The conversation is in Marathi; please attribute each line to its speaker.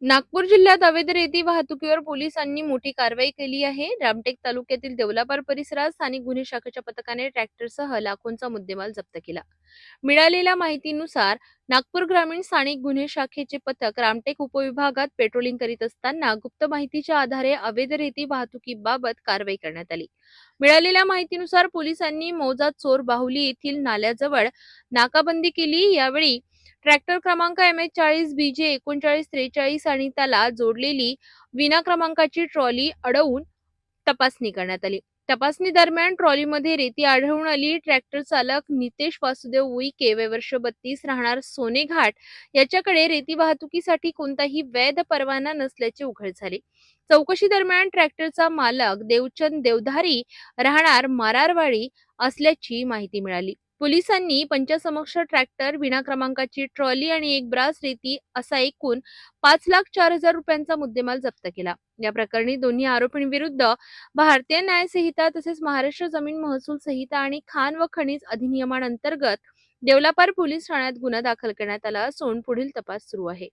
Speaker 1: नागपूर जिल्ह्यात अवैध रेती वाहतुकीवर पोलिसांनी मोठी कारवाई केली आहे. रामटेक तालुक्यातील देवलापार परिसरात स्थानिक गुन्हे शाखेच्या पथकाने ट्रॅक्टरसह लाखोंचा मुद्देमाल जप्त केला. मिळालेल्या माहितीनुसार नागपूर ग्रामीण स्थानिक गुन्हे शाखेचे पथक रामटेक उपविभागात पेट्रोलिंग करीत असताना गुप्त माहितीच्या आधारे अवैध रेती वाहतुकीबाबत कारवाई करण्यात आली. मिळालेल्या माहितीनुसार पोलिसांनी मौजा चोर बाहुली येथील नाल्याजवळ नाकाबंदी केली. यावेळी ट्रॅक्टर क्रमांक MH40BJ 3943 आणि त्याला जोडलेली विना क्रमांकाची ट्रॉली अडवून तपासणी करण्यात आली. तपासणी दरम्यान ट्रॉलीमध्ये रेती आढळून आली. ट्रॅक्टर चालक नितेश वासुदेव उईके वय वर्ष 32 राहणार सोनेघाट याच्याकडे रेती वाहतुकीसाठी कोणताही वैध परवाना नसल्याचे उघड झाले. चौकशी दरम्यान ट्रॅक्टरचा मालक देवचंद देवधारी राहणार मारारवाडी असल्याची माहिती मिळाली. पोलिसांनी पंचासमक्ष ट्रॅक्टर, विना क्रमांकाची ट्रॉली आणि एक ब्रास रेती असा एकूण 5,04,000 रुपयांचा मुद्देमाल जप्त केला. या प्रकरणी दोन्ही आरोपींविरुद्ध भारतीय न्याय संहिता तसेच महाराष्ट्र जमीन महसूल संहिता आणि खाण व खनिज अधिनियमांतर्गत देवलापार पोलीस ठाण्यात गुन्हा दाखल करण्यात आला असून पुढील तपास सुरू आहे.